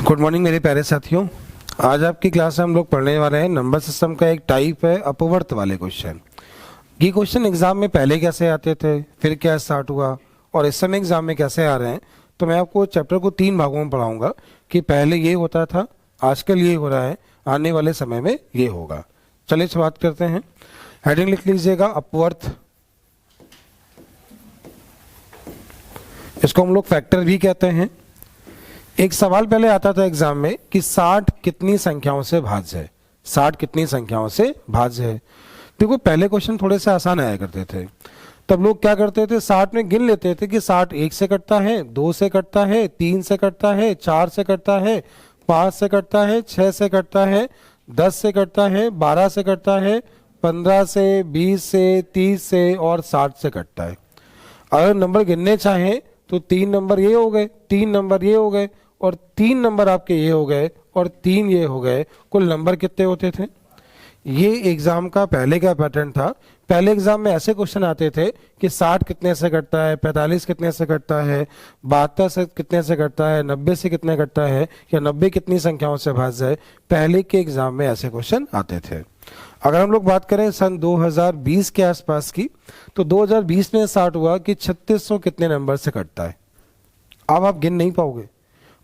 Good morning मेरे प्यारे साथियों। आज आपकी क्लास में हम लोग पढ़ने वाले हैं नंबर सिस्टम का एक टाइप है अपवर्त वाले क्वेश्चन। ये क्वेश्चन एग्जाम में पहले कैसे आते थे, फिर क्या स्टार्ट हुआ और इस समय एग्जाम में कैसे आ रहे हैं। तो मैं आपको चैप्टर को 3 भागों में पढ़ाऊंगा कि पहले ये होता था, आजकल ये हो रहा है, आने वाले समय में ये होगा। चलिए शुरुआत करते हैं। हेडिंग लिख लीजिएगा अपवर्त। इसको हम लोग फैक्टर भी कहते हैं। एक सवाल पहले आता था एग्जाम में कि 60 कितनी संख्याओं से भाज्य है। 60 कितनी संख्याओं से भाज्य है। देखो पहले क्वेश्चन थोड़े से आसान आया करते थे। तब लोग क्या करते थे, 60 में गिन लेते थे कि 60 1 से कटता है, 2 से कटता है, 3 से कटता है, 4 से कटता है, 5 से कटता है, 6 से कटता है, 10 से कटता है, 12 से कटता है, 15 से, 20 से, 30 से और 60 से कटता है। अगर नंबर गिनने चाहें तो 3 नंबर ये हो गए, 3 नंबर ये हो गए और 3 नंबर आपके ये हो गए और 3 ये हो गए। कुल नंबर कितने होते थे? ये एग्जाम का पहले का पैटर्न था। पहले एग्जाम में ऐसे क्वेश्चन आते थे कि 60 कितने से कटता है, 45 कितने से कटता है, 72 से कितने से कटता है, 90 से कितने कटता है, या 90 कितनी संख्याओं से भाज्य है। पहले के एग्जाम में ऐसे क्वेश्चन आते थे। अगर हम लोग बात करें सन 2020 के आसपास की, तो 2020 में स्टार्ट हुआ कि 3600 कितने नंबर से कटता है। अब आप गिन नहीं पाओगे।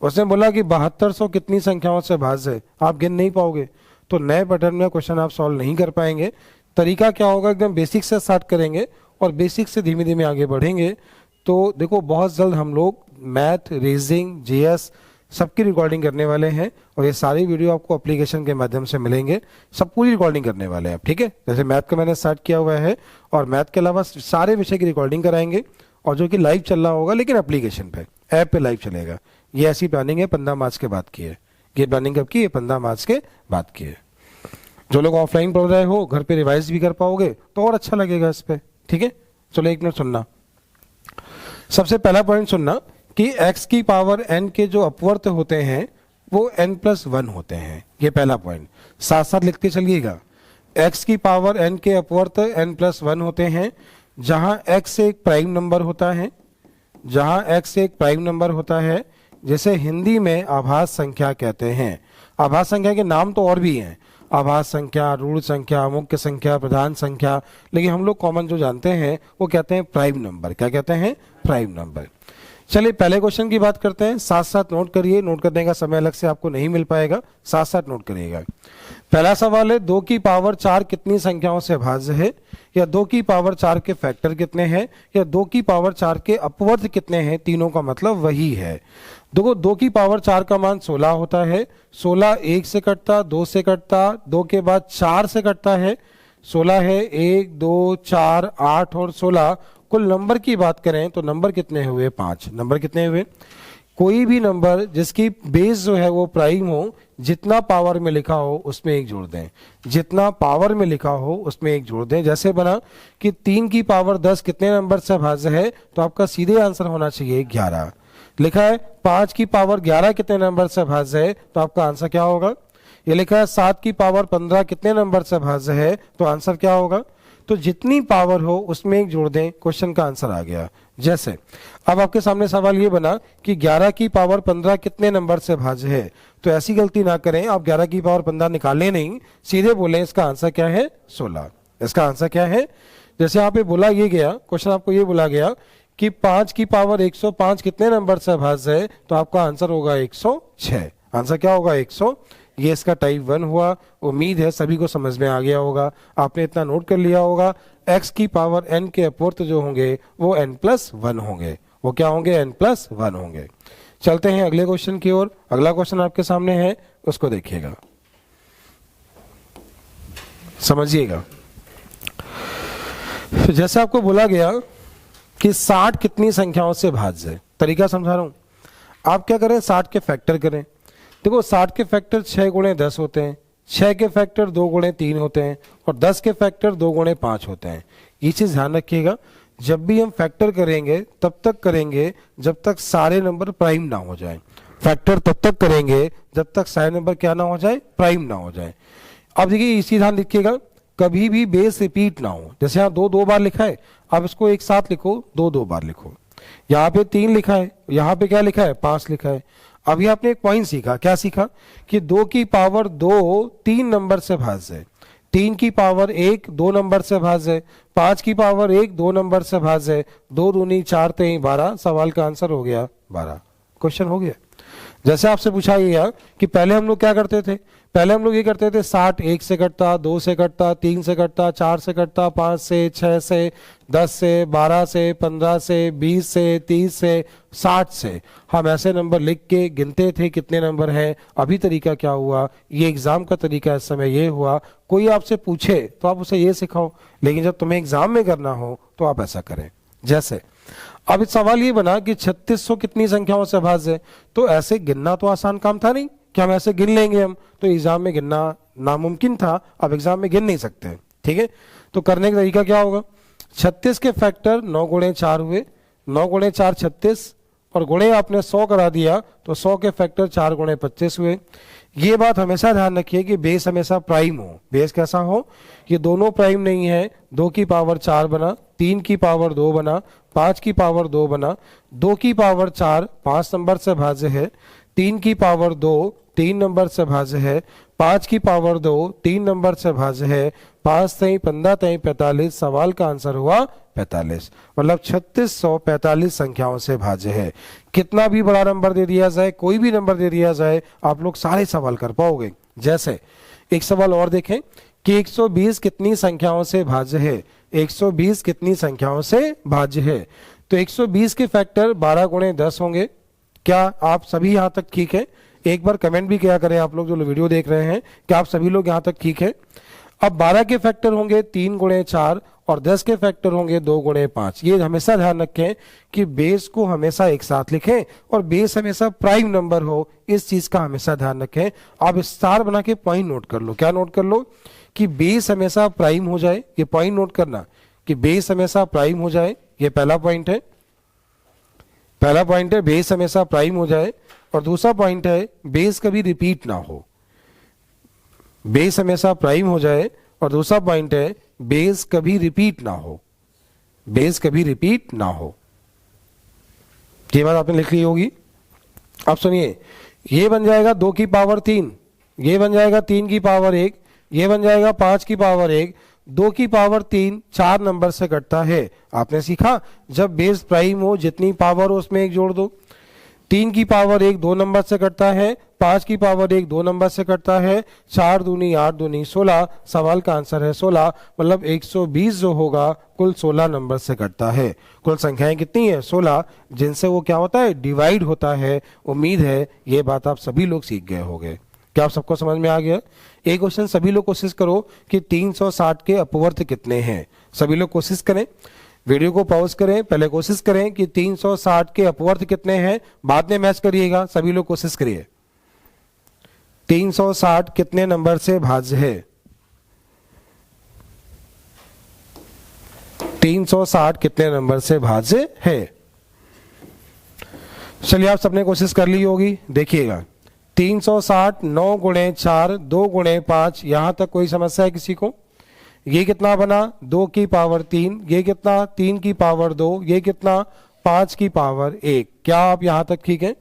उसने बोला कि 7200 कितनी संख्याओं से भाज्य है, आप गिन नहीं पाओगे। तो नए पैटर्न में क्वेश्चन आप सॉल्व नहीं कर पाएंगे। तरीका क्या होगा, एकदम बेसिक से स्टार्ट करेंगे और बेसिक से धीमे धीमे आगे बढ़ेंगे। तो देखो बहुत जल्द हम लोग मैथ, रीजनिंग, जीएस सबकी रिकॉर्डिंग करने वाले हैं और ये सारी वीडियो आपको एप्लीकेशन के माध्यम से मिलेंगे। सब पूरी रिकॉर्डिंग करने वाले हैं, ठीक है। जैसे मैथ का मैंने स्टार्ट किया हुआ है और मैथ के अलावा सारे विषय की रिकॉर्डिंग कराएंगे और जो कि लाइव चल रहा होगा, लेकिन एप्लीकेशन पे, ऐप पे लाइव चलेगा। ये ऐसी प्लानिंग है 15 मार्च के बाद की है। ये प्लानिंग कब की है? 15 मार्च के बाद की है। जो लोग ऑफलाइन पढ़ रहे हो घर पे रिवाइज भी कर पाओगे तो और अच्छा लगेगा इस पे, ठीक है। चलो एक मिनट सुनना। सबसे पहला पॉइंट सुनना कि x की पावर n के जो अपवर्त होते हैं वो n+1 होते हैं। ये पहला पॉइंट साथ साथ लिखते चलिएगा। x की पावर n के अपवर्त n+1 होते हैं। जहां x एक प्राइम नंबर होता है, जहां x एक प्राइम नंबर होता है, जैसे हिंदी में आभास संख्या कहते हैं। आभास संख्या के नाम तो और भी हैं, आभास संख्या, रूढ़ संख्या, मुख्य संख्या, प्रधान संख्या, लेकिन हम लोग कॉमन जो जानते हैं वो कहते हैं प्राइम नंबर। क्या कहते हैं? Prime number. चलिए पहले क्वेश्चन की बात करते हैं। साथ साथ नोट करिए, नोट करने का समय अलग से आपको नहीं मिल पाएगा, साथ साथ नोट करिएगा। पहला सवाल है 2 की पावर 4 कितनी संख्याओं से भाज्य है, या 2 की पावर 4 के फैक्टर कितने हैं, या 2 की पावर 4 के अपवर्त कितने हैं। तीनों का मतलब वही है। देखो 2 की पावर 4 का मान 16 होता है। 16 1 से कटता, 2 से कटता, 2 के बाद 4 से कटता है। 16 है 1 2 4 8 और 16। कुल नंबर की बात करें तो नंबर कितने हुए? 5 नंबर कितने हुए? कोई भी नंबर जिसकी बेस जो है वो प्राइम हो, जितना पावर में लिखा हो उसमें 1 जोड़ दें। जितना पावर में लिखा हो उसमें 1 जोड़ दें। जैसे बना कि 3 की पावर 10 कितने नंबर से भाज्य है, तो आपका सीधे आंसर होना चाहिए 11। लिखा है 5 की पावर 11 कितने नंबर से भाज्य है, तो आपका आंसर क्या होगा? ये लिखा है 7 की पावर 15 कितने नंबर से भाज्य है, तो आंसर क्या होगा? तो जितनी पावर हो उसमें 1 जोड़ दें, क्वेश्चन का आंसर आ गया। जैसे अब आपके सामने सवाल ये बना कि 11 की पावर 15 कितने नंबर से भाज्य है, तो ऐसी गलती ना करें, आप 11 की पावर 15 निकालें नहीं, सीधे बोले इसका आंसर क्या है? 16। इसका आंसर क्या है? जैसे यहाँ पे बोला ये गया, क्वेश्चन आपको ये बोला गया कि 5 की पावर 105 कितने नंबर से भाज्य है, तो आपका आंसर होगा 106। आंसर क्या होगा? 100। ये इसका टाइप 1 हुआ। उम्मीद है सभी को समझ में आ गया होगा, आपने इतना नोट कर लिया होगा। x की पावर n के अपवर्त जो होंगे वो n+1 होंगे। वो क्या होंगे? n+1 होंगे। चलते हैं अगले क्वेश्चन की ओर। अगला क्वेश्चन आपके सामने है, उसको देखिएगा, समझिएगा। जैसे आपको बोला गया कि 60 कितनी संख्याओं से भाज्य है। तरीका समझा रहा हूं। आप क्या करें? 60 के फैक्टर करें। देखो 60 के फैक्टर 6 गुणे 10 होते हैं, 6 के फैक्टर 2 गुणे 3 होते हैं और 10 के फैक्टर 2 गुणे 5 होते हैं। ये चीज ध्यान रखिएगा। जब भी हम फैक्टर करेंगे तब तक करेंगे जब तक सारे नंबर प्राइम ना हो जाए। फैक्टर तब तक करेंगे जब तक सारे नंबर क्या ना हो जाए? प्राइम ना हो जाए। अब देखिए इसी ध्यान रखिएगा, कभी भी बेस रिपीट ना हो। जैसे यहाँ 2 2 बार लिखा है, अब इसको एक साथ लिखो, 2 2 बार लिखो। यहाँ पे 3 लिखा है, यहाँ पे क्या लिखा है? 5 लिखा है। अभी आपने एक पॉइंट सीखा, क्या सीखा कि 2 की पावर 2 3 नंबर से भाज्य है, 3 की पावर 1 2 नंबर से भाज्य है, 5 की पावर 1 2 नंबर से भाज्य है, 2 दूनी 4 तेई 12, सवाल का आंसर हो गया 12। क्वेश्चन हो गया। जैसे आपसे पूछा गया कि पहले हम लोग क्या करते थे, पहले हम लोग ये करते थे 60 1 से कटता, 2 से कटता, 3 से कटता, 4 से कटता, 5 से, 6 से, 10 से, 12 से, 15 से, 20 से, 30 से, 60 से हम ऐसे नंबर लिख के गिनते थे कितने नंबर हैं। अभी तरीका क्या हुआ, ये एग्जाम का तरीका इस समय ये हुआ, कोई आपसे पूछे तो आप उसे ये सिखाओ, लेकिन जब तुम्हें एग्जाम में करना हो तो आप ऐसा करें। जैसे अब इस सवाल ये बना कि 3600 कितनी संख्याओं से भाज्य है, तो ऐसे गिनना तो आसान काम था नहीं कि हम ऐसे गिन लेंगे, हम तो एग्जाम में गिनना नामुमकिन था, अब एग्जाम में गिन नहीं सकते। ठीक है, तो करने का तरीका क्या होगा, 36 के फैक्टर 9 गुणे 4 हुए, 9 गुणे 4 36, और गुणे आपने 100 करा दिया तो 100 के फैक्टर 4 गुणे 25 हुए। ये बात हमेशा ध्यान रखिए कि बेस हमेशा प्राइम हो। बेस कैसा हो, ये दोनों प्राइम नहीं है। 2 की पावर 4 बना, 3 की पावर 2 बना, 5 की पावर 2 बना, 2 की पावर 4 5 नंबर से भाज्य है, 3 की पावर 2 3 नंबर से भाज्य है, 5 की पावर 2 3 नंबर से भाज्य है, 5 तेई 15 तेई 45, सवाल का आंसर हुआ 45। मतलब 3645 संख्याओं से भाज्य है। कितना भी बड़ा नंबर दे दिया जाए, कोई भी नंबर दे दिया जाए, आप लोग सारे सवाल कर पाओगे। जैसे एक सवाल और देखें कि 120 कितनी संख्याओं से भाज्य है, 120 कितनी संख्याओं से भाज्य है, तो 120 के फैक्टर 12 गुणे 10 होंगे। क्या आप सभी यहां तक ठीक है? एक बार कमेंट भी किया करें आप लोग जो वीडियो देख रहे हैं, क्या आप सभी लोग यहां तक ठीक है? अब 12 के फैक्टर होंगे 3 गुणे 4 और 10 के फैक्टर होंगे 2 गुणे 5। ये हमेशा ध्यान रखें कि बेस को हमेशा एक साथ लिखें और बेस हमेशा प्राइम नंबर हो, इस चीज का हमेशा ध्यान रखें। आप स्टार बना के पॉइंट नोट कर लो। क्या नोट कर लो? कि बेस हमेशा प्राइम हो जाए, ये पॉइंट नोट करना कि बेस हमेशा प्राइम हो जाए, ये पहला पॉइंट है। पहला पॉइंट है बेस हमेशा प्राइम हो जाए, और दूसरा पॉइंट है बेस कभी रिपीट ना हो। बेस हमेशा प्राइम हो जाए, और दूसरा पॉइंट है बेस कभी रिपीट ना हो। बेस कभी रिपीट ना हो, ये बात आपने लिख ली होगी। अब सुनिए, ये बन जाएगा 2 की पावर 3, ये बन जाएगा 3 की पावर 1, ये बन जाएगा 5 की पावर 1। 2 की पावर 3 4 नंबर से कटता है। आपने सीखा जब बेस प्राइम हो जितनी पावर हो उसमें 1 जोड़ दो। 3 की पावर 1 2 नंबर से कटता है, 5 की पावर 1 2 नंबर से कटता है, 4 दूनी 8 दूनी 16, सवाल का आंसर है 16। मतलब 120 जो होगा कुल 16 नंबर से कटता है। कुल संख्याएं कितनी है? 16, जिनसे वो क्या होता है? डिवाइड होता है। उम्मीद है ये बात आप सभी लोग सीख गए होंगे। क्या आप सबको समझ में आ गया? एक क्वेश्चन सभी लोग कोशिश करो कि 360 के अपवर्त कितने हैं। सभी लोग कोशिश करें, वीडियो को पॉज करें, पहले कोशिश करें कि 360 के अपवर्त कितने हैं, बाद में मैच करिएगा। सभी लोग कोशिश करिए। 360 कितने नंबर से भाज्य है? 360 कितने नंबर से भाज्य है? चलिए आप सबने कोशिश कर ली होगी। देखिएगा 360 9 गुणे 4 2 गुणे 5, यहां तक कोई समस्या है किसी को? ये कितना बना? 2 की पावर 3, ये कितना? 3 की पावर 2, ये कितना? 5 की पावर 1। क्या आप यहां तक ठीक है?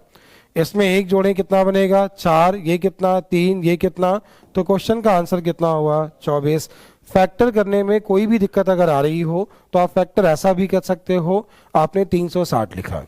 इसमें 1 जोड़े कितना बनेगा? 4, ये कितना? 3, ये कितना? तो क्वेश्चन का आंसर कितना हुआ? 24। फैक्टर करने में कोई भी दिक्कत अगर आ रही हो तो आप फैक्टर ऐसा भी कर सकते हो। आपने 360 लिखा,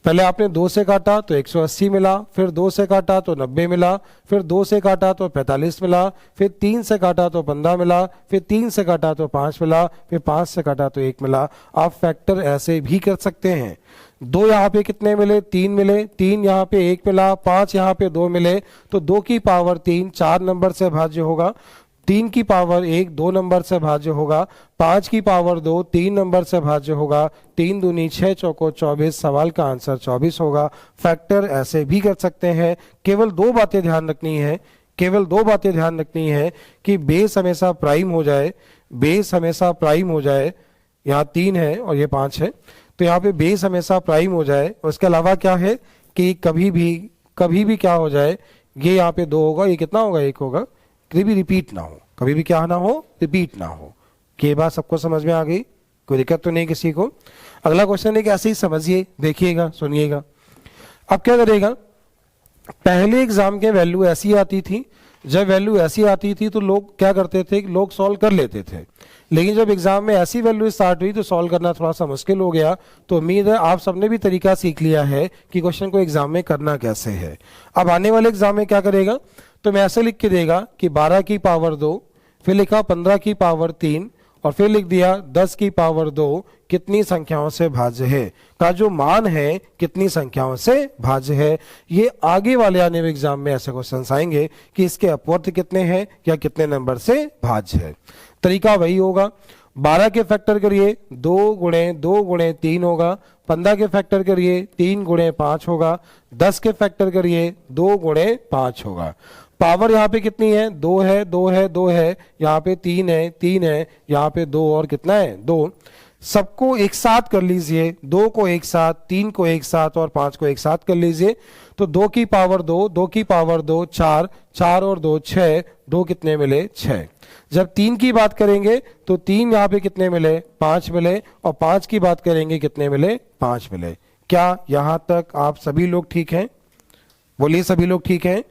पहले आपने 2 से काटा तो 180 मिला, फिर 2 से काटा तो 90 मिला, फिर 2 से काटा तो 45 मिला, फिर 3 से काटा तो 15 मिला, फिर 3 से काटा तो 5 मिला, फिर 5 से काटा तो 1 मिला। आप फैक्टर ऐसे भी कर सकते हैं। 2 यहाँ पे कितने मिले? 3 मिले, 3 यहाँ पे 1 मिला, 5 यहाँ पे 2 मिले, तो 2 की पावर 3 4 नंबर से भाज्य होगा, 3 की पावर 1 2 नंबर से भाज्य होगा, 5 की पावर 2 3 नंबर से भाज्य होगा, 3 दूनी 6 चौको 24, सवाल का आंसर 24 होगा। फैक्टर ऐसे भी कर सकते हैं। केवल 2 बातें ध्यान रखनी है, केवल 2 बातें ध्यान रखनी है कि बेस हमेशा प्राइम हो जाए, बेस हमेशा प्राइम हो जाए। यहाँ 3 है और ये 5 है, तो यहाँ पे बेस हमेशा प्राइम हो जाए। उसके अलावा क्या है कि कभी भी क्या हो जाए, ये यहाँ पे 2 होगा, ये कितना होगा? 1 होगा। कभी भी रिपीट ना हो, कभी भी क्या ना हो? रिपीट ना हो। ये बात सबको समझ में आ गई? कोई दिक्कत तो नहीं किसी को? अगला क्वेश्चन है कि ऐसे ही समझिए, देखिएगा, सुनिएगा। अब क्या करेगा पहले एग्जाम के वैल्यू ऐसी आती थी, जब वैल्यू ऐसी आती थी तो लोग क्या करते थे, लोग सॉल्व कर लेते थे। लेकिन जब एग्जाम में ऐसी वैल्यू स्टार्ट हुई तो सॉल्व करना थोड़ा सा मुश्किल हो गया। तो उम्मीद है आप सबने भी तरीका सीख लिया है कि क्वेश्चन को एग्जाम में करना कैसे है। अब आने वाले एग्जाम में क्या करेगा, तो मैं ऐसे लिख के देगा कि 12 की पावर 2, फिर लिखा 15 की पावर 3, और फिर लिख दिया 10 की पावर 2 कितनी संख्याओं से भाज्य है, का जो मान है कितनी संख्याओं से भाज्य है। ये आगे वाले आने वाले एग्जाम में ऐसे क्वेश्चन आएंगे कि इसके अपवर्त कितने हैं या कितने नंबर से भाज्य है। तरीका वही होगा, 12 के फैक्टर करिए 2 गुणे 2 गुणे 3 होगा, 15 के फैक्टर करिए 3 गुणे 5 होगा, 10 के फैक्टर करिए 2 गुणे 5 होगा। पावर यहाँ पे कितनी है, 2 है, 2 है, 2 है, यहाँ पे 3 है, 3 है, यहाँ पे 2 और कितना है 2। सबको एक साथ कर लीजिए, 2 को एक साथ, 3 को एक साथ और 5 को एक साथ कर लीजिए। तो 2 की पावर 2, 2 की पावर 2 4, 4 और 2 6, 2 कितने मिले 6। जब 3 की बात करेंगे तो 3 यहाँ पे कितने मिले 5 मिले, और 5 की बात करेंगे कितने मिले 5 मिले। क्या यहाँ तक आप सभी लोग ठीक हैं? बोलिए सभी लोग ठीक हैं।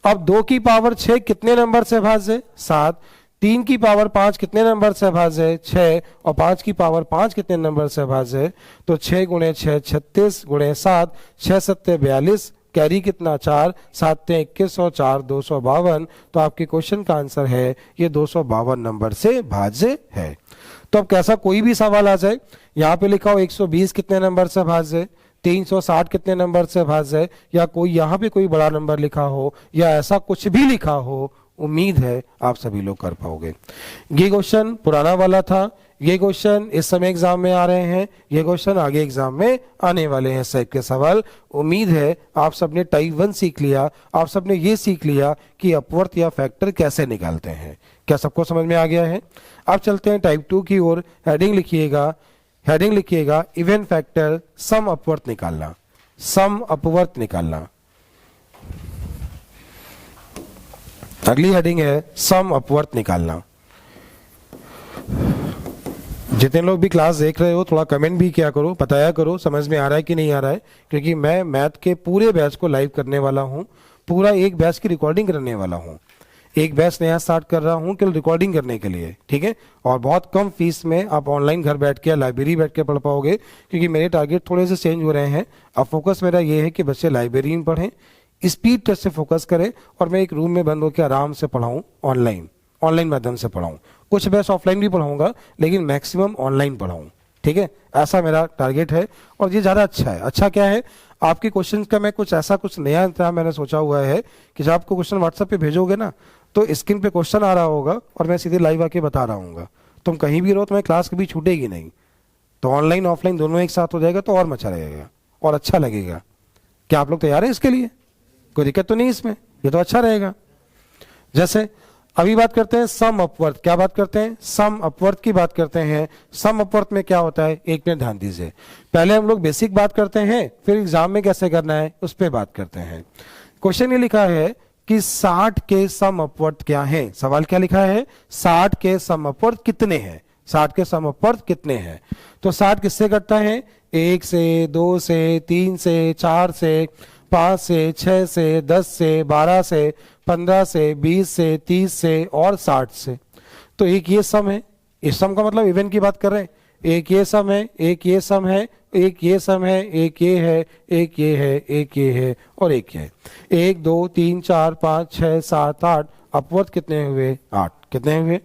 अब 2 की पावर 6 कितने नंबर से भाज्य, 7। 3 की पावर 5 कितने नंबर से भाज्य है, 6। और 5 की पावर 5 कितने नंबर से भाज्य है, तो 6 गुणे 6 36 गुणे 7, 6 सत्ते 42, कैरी कितना 4, 7 21 और 4 252। तो आपके क्वेश्चन का आंसर है ये 252 नंबर से भाज्य है। तो अब कैसा कोई भी सवाल आ जाए, यहाँ पे लिखा हो 120 कितने नंबर से भाज्य है, 360 कितने नंबर से भाज्य है, या कोई यहाँ पे कोई बड़ा नंबर लिखा हो या ऐसा कुछ भी लिखा हो, उम्मीद है आप सभी लोग कर पाओगे। ये क्वेश्चन पुराना वाला था, ये क्वेश्चन इस समय एग्जाम में आ रहे हैं, ये क्वेश्चन आगे एग्जाम में आने वाले हैं टाइप के सवाल। उम्मीद है आप सबने टाइप 1 सीख लिया, आप सबने ये सीख लिया कि अपवर्त या फैक्टर कैसे निकालते हैं। क्या सबको समझ में आ गया है? अब चलते हैं टाइप 2 की ओर। हेडिंग लिखिएगा इवन फैक्टर सम अपवर्त निकालना, सम अपवर्त निकालना। अगली हेडिंग है सम अपवर्त निकालना। जितने लोग भी क्लास देख रहे हो थोड़ा कमेंट भी किया करो, बताया करो समझ में आ रहा है कि नहीं आ रहा है, क्योंकि मैं मैथ के पूरे बैच को लाइव करने वाला हूं, पूरा एक बैच की रिकॉर्डिंग करने वाला हूं। एक बैच नया स्टार्ट कर रहा हूं केवल रिकॉर्डिंग करने के लिए, ठीक है। और बहुत कम फीस में आप ऑनलाइन घर बैठ के, लाइब्रेरी बैठ के पढ़ पाओगे, क्योंकि मेरे टारगेट थोड़े से चेंज हो रहे हैं। अब फोकस मेरा ये है कि बच्चे लाइब्रेरी में पढ़ें, स्पीड टेस्ट से फोकस करें, और मैं एक रूम में बंद होकर आराम से पढ़ाऊं, ऑनलाइन माध्यम से पढ़ाऊं। कुछ बैच ऑफलाइन भी पढ़ाऊंगा, लेकिन मैक्सिमम ऑनलाइन पढ़ाऊं, ठीक है। ऐसा मेरा टारगेट है, और ये ज़्यादा अच्छा है। अच्छा क्या है, आपके क्वेश्चन का मैं कुछ नया इंतजाम मैंने सोचा हुआ है कि जब आपको क्वेश्चन व्हाट्सएप पे भेजोगे ना, तो स्क्रीन पे क्वेश्चन आ रहा होगा और मैं सीधे लाइव आके बता रहा हूँ। तुम कहीं भी रहो, तुम्हें क्लास कभी छूटेगी नहीं। तो ऑनलाइन ऑफलाइन दोनों एक साथ हो जाएगा तो और मचा रहेगा और अच्छा लगेगा। क्या आप लोग तैयार हैं इसके लिए? कोई दिक्कत तो नहीं इसमें, ये तो अच्छा रहेगा। जैसे अभी बात करते हैं सम अपवर्त। क्या बात करते हैं? सम अपवर्त की बात करते हैं। सम अपवर्त में क्या होता है, एक मिनट ध्यान दीजिए। पहले हम लोग बेसिक बात करते हैं, फिर एग्जाम में कैसे करना है उस पर बात करते हैं। क्वेश्चन ये लिखा है कि 60 के सम अपवर्त क्या है। सवाल क्या लिखा है, 60 के सम अपवर्त कितने हैं, 60 के सम अपवर्त कितने हैं। तो 60 किससे कटता है, 1 से, 2 से, 3 से, 4 से, 5 से, 6 से, 10 से, 12 से, 15 से, 20 से, 30 से और 60 से। तो एक ये सम है, इस सम का मतलब इवन की बात कर रहे हैं। एक ये सम है, एक ये सम है, एक ये सम है, एक ये है, एक ये है, एक ये है और एक ये है। 1 2 3 4 5 6 7 8 अपवर्त कितने हुए, 8। कितने हुए?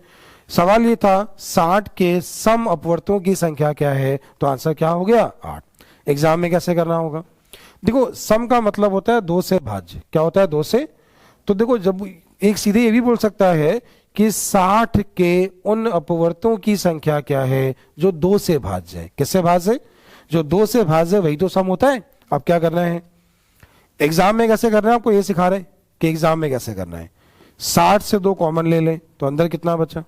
सवाल ये था 60 के सम अपवर्तों की संख्या क्या है, तो आंसर क्या हो गया, 8। एग्जाम में कैसे करना होगा, देखो सम का मतलब होता है 2 से भाज्य। क्या होता है, 2 से। तो देखो जब एक सीधे ये भी बोल सकता है कि 60 के उन अपवर्तों की संख्या क्या है जो 2 से भाज्य है। किससे भाज्य? जो 2 से भाज्य, वही तो सम होता है। अब क्या करना है, एग्जाम में कैसे करना है आपको ये सिखा रहे कि एग्जाम में कैसे करना है। 60 से 2 कॉमन ले लें तो अंदर कितना बचा।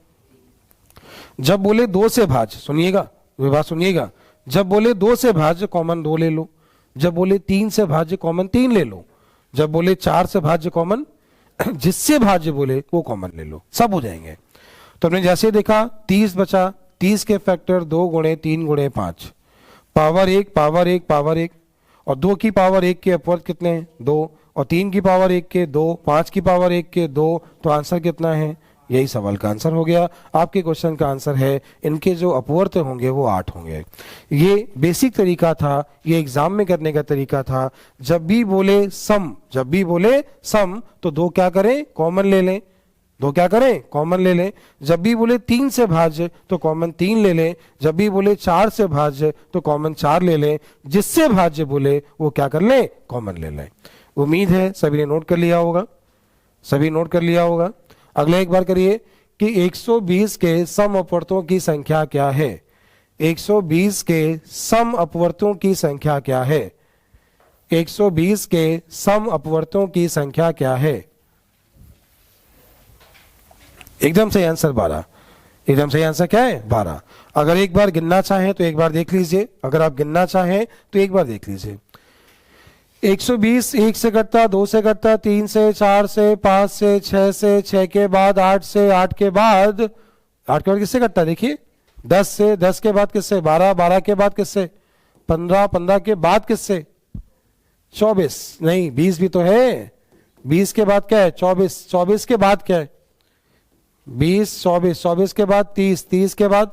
जब बोले 2 से भाज्य, सुनिएगा ये बात सुनिएगा, जब बोले 2 से भाज्य कॉमन 2 ले लो, जब बोले 3 से भाज्य कॉमन 3 ले लो, जब बोले 4 से भाज्य कॉमन जिससे भाज्य बोले वो कॉमन ले लो, सब हो जाएंगे। तो हमने जैसे देखा 30 बचा, 30 के फैक्टर 2 गुणे 3 गुणे 5, पावर 1 पावर 1 पावर 1, और 2 की पावर 1 के अपवर्त कितने हैं, 2, और 3 की पावर 1 के 2, 5 की पावर 1 के 2, तो आंसर कितना है? यही सवाल का आंसर हो गया। आपके क्वेश्चन का आंसर है इनके जो अपवर्त होंगे वो 8 होंगे। ये बेसिक तरीका था, ये एग्जाम में करने का तरीका था। जब भी बोले सम, जब भी बोले सम तो दो क्या करें? कॉमन ले लें। दो क्या करें? कॉमन ले लें। जब भी बोले 3 से भाज्य तो कॉमन 3 ले लें। जब भी बोले 4 से भाज्य तो कॉमन 4 ले लें। जिससे भाज्य बोले वो क्या कर लें? कॉमन ले लें। उम्मीद है सभी ने नोट कर लिया होगा, सभी नोट कर लिया होगा। अगला एक बार करिए कि 120 के सम अपवर्तों की संख्या क्या है? 120 के सम अपवर्तों की संख्या क्या है? 120 के सम अपवर्तों की संख्या क्या है? एकदम सही आंसर 12। एकदम सही आंसर क्या है? 12। अगर एक बार गिनना चाहें तो एक बार देख लीजिए, अगर आप गिनना चाहें तो एक बार देख लीजिए। 120 1 से कटता, 2 से कटता, 3 से, 4 से, 5 से, 6 से, 6 के बाद 8 से, 8 के बाद, 8 के बाद किससे कटता? देखिए 10 से, 10 के बाद किससे? 12, 12 के बाद किससे? 15, 15 के बाद किससे? 24, नहीं 20 भी तो है। 20 के बाद क्या है? 24, 24 के बाद क्या है? 20, 24, 24 के बाद 30, 30 के बाद,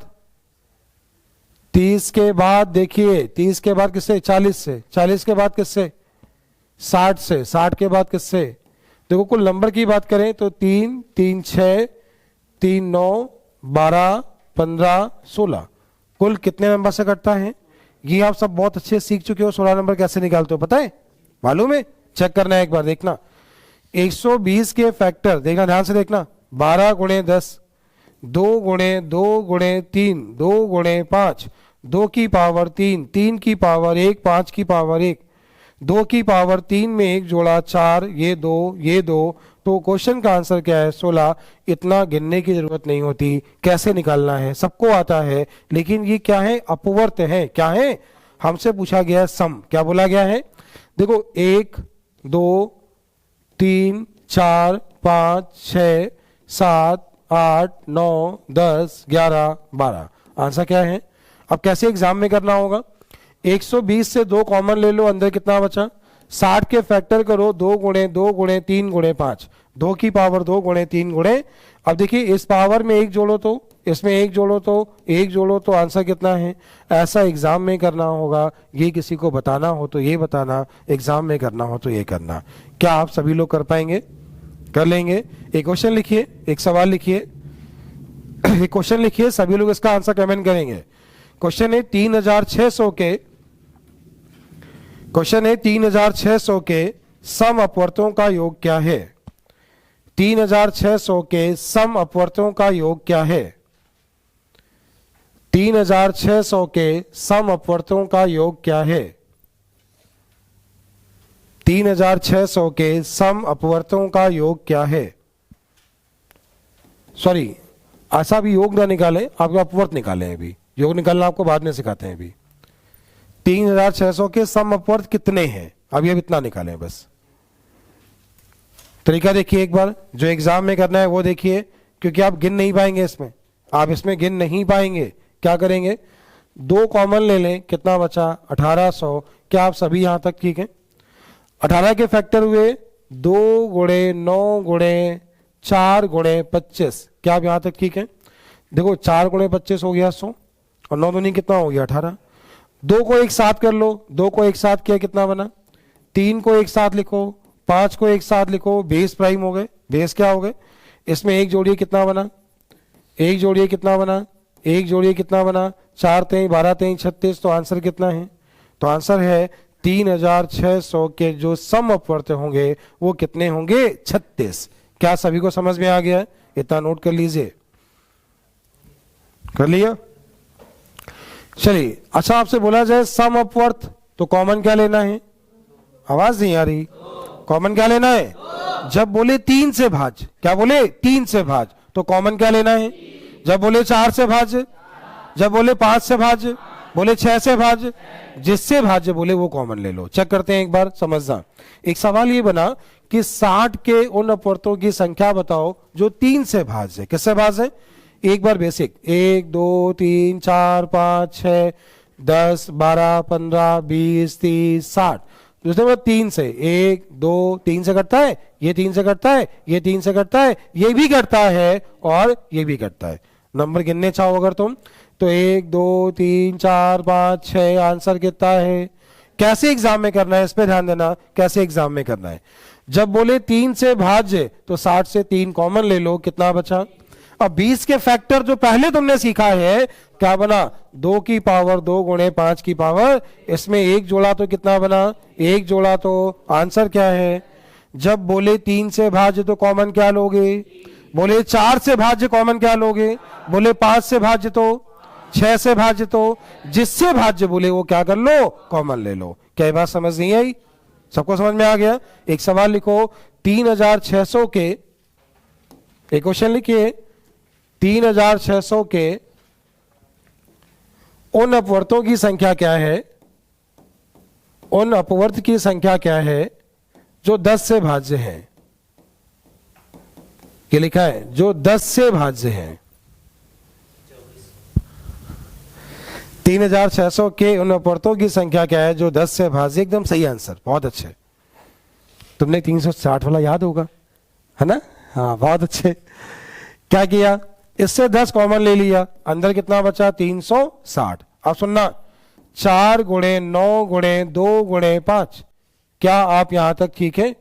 30 के बाद देखिए 30 के बाद किससे? 40 से, 40 के बाद किससे? 60 से, 60 के बाद किससे? देखो कुल नंबर की बात करें तो 3, 3, 6, 3, 9, 12, 15, 16, कुल कितने नंबर से कटता है? ये आप सब बहुत अच्छे सीख चुके हो। 16 नंबर कैसे निकालते हो पता है? मालूम है? चेक करना है एक बार, देखना। 120 के फैक्टर देखना, ध्यान से देखना। 12 गुणे 10, 2 गुणे 2 गुणे 3, 2 गुणे 5, 2 की पावर 3, 3 की पावर 1, 5 की पावर 1, 2 की पावर 3 में 1 जोड़ा 4, ये 2, ये 2, तो क्वेश्चन का आंसर क्या है? 16। इतना गिनने की जरूरत नहीं होती, कैसे निकालना है सबको आता है। लेकिन ये क्या है? अपवर्त है। क्या है? हमसे पूछा गया है सम। क्या बोला गया है? देखो 1, 2, 3, 4, 5, 6, 7, 8, 9, 10, 11, 12। आंसर क्या है? अब कैसे एग्जाम में करना होगा? 120 से 2 कॉमन ले लो, अंदर कितना बचा? 60 के फैक्टर करो, 2 गुणे 2 गुणे 3 गुणे 5, 2 की पावर 2 गुणे 3 गुणे। अब देखिए इस पावर में 1 जोड़ो तो, इसमें 1 जोड़ो तो, 1 जोड़ो तो आंसर कितना है? ऐसा एग्जाम में करना होगा। ये किसी को बताना हो तो ये बताना, एग्जाम में करना हो तो ये करना। क्या आप सभी लोग कर पाएंगे? कर लेंगे? एक क्वेश्चन लिखिए, एक सवाल लिखिए, एक क्वेश्चन लिखिए, सभी लोग इसका आंसर कमेंट करेंगे। क्वेश्चन है 3600 के, क्वेश्चन है 3600 के सम अपवर्तों का योग क्या है? 3600 के सम अपवर्तों का योग क्या है? 3600 के सम अपवर्तों का योग क्या है? 3600 के सम अपवर्तों का योग क्या है? सॉरी, ऐसा भी योग ना निकालें, आपको अपवर्त निकालें। अभी योग निकालना आपको बाद में सिखाते हैं। अभी 3600 के सम अपवर्त कितने हैं? अभी अब इतना निकालें बस। तरीका देखिए एक बार, जो एग्जाम में करना है वो देखिए, क्योंकि आप गिन नहीं पाएंगे इसमें, आप इसमें गिन नहीं पाएंगे। क्या करेंगे? 2 कॉमन ले लें, कितना बचा? 1800। क्या आप सभी यहां तक ठीक है? 18 के फैक्टर हुए 2 गुणे 9 गुणे 4 गुणे 25। क्या आप यहां तक ठीक है? देखो 4 गुणे 25 हो गया 100, और 9 दूनी कितना हो गया? 18। 2 को एक साथ कर लो, 2 को एक साथ किया कितना बना? 3 को एक साथ लिखो, 5 को एक साथ लिखो, बेस प्राइम हो गए। बेस क्या हो गए? इसमें 1 जोड़िए कितना बना? 1 जोड़िए कितना बना? 1 जोड़िए कितना बना? 4 3 12 3 36। तो आंसर कितना है? तो आंसर है 3600 के जो सम अपवर्त होंगे वो कितने होंगे? 36। क्या सभी को समझ में आ गया है? इतना नोट कर लीजिए। कर लिया? चलिए, अच्छा आपसे बोला जाए सम अपवर्त तो कॉमन क्या लेना है? आवाज नहीं आ रही। कॉमन क्या लेना है? जब बोले 3 से भाज, क्या बोले? 3 से भाज, तो कॉमन क्या लेना है? जब बोले 4 से भाज, जब बोले 5 से भाज, बोले 6 से भाज, जिससे भाज्य बोले वो कॉमन ले लो। चेक करते हैं एक बार, समझना। एक सवाल ये बना कि 60 के उन अपवर्तों की संख्या बताओ जो 3 से भाज है। किससे भाज है? एक बार बेसिक, 1 2 3 4 5 6 10 12 15 20 30 60। दूसरे नंबर 3 से, 1 2 3 से कटता है, ये 3 से कटता है, ये 3 से कटता है, ये भी कटता है और ये भी कटता है। नंबर गिनने चाहो अगर तुम तो 1 2 3 4 5 6, आंसर कितना है। कैसे एग्जाम में करना है इस पे ध्यान देना, कैसे एग्जाम में करना है। जब बोले 3 से भाज्य तो 60 से 3 कॉमन ले लो, कितना बचा। अब 20 के फैक्टर जो पहले तुमने सीखा है क्या बना, 2 की पावर 2 गुणे 5 की पावर, इसमें 1 जोड़ा तो कितना बना, 1 जोड़ा तो आंसर क्या है। जब बोले 3 से भाज्य तो कॉमन क्या लोगे, बोले 4 से भाज्य कॉमन क्या लोगे, बोले 5 से भाज्य तो, 6 से भाज्य तो, जिससे भाज्य बोले वो क्या कर लो, कॉमन ले लो। क्या बात समझ नहीं आई, सबको समझ में आ गया। एक सवाल लिखो 3600 के, एक क्वेश्चन लिखिए 3600 के उन अपवर्तों की संख्या क्या है, उन अपवर्त की संख्या क्या है जो 10 से भाज्य है। ये लिखा है जो 10 से भाज्य है। 3600 के उन अपवर्तों की संख्या क्या है जो 10 से भाज्य, एकदम सही आंसर, बहुत अच्छे। तुमने 360 वाला याद होगा, है ना, हाँ बहुत अच्छे। क्या किया, इससे 10 कॉमन ले लिया, अंदर कितना बचा 360। अब सुनना 4 गुणे 9 गुणे 2 गुणे 5, क्या आप यहां तक ठीक है।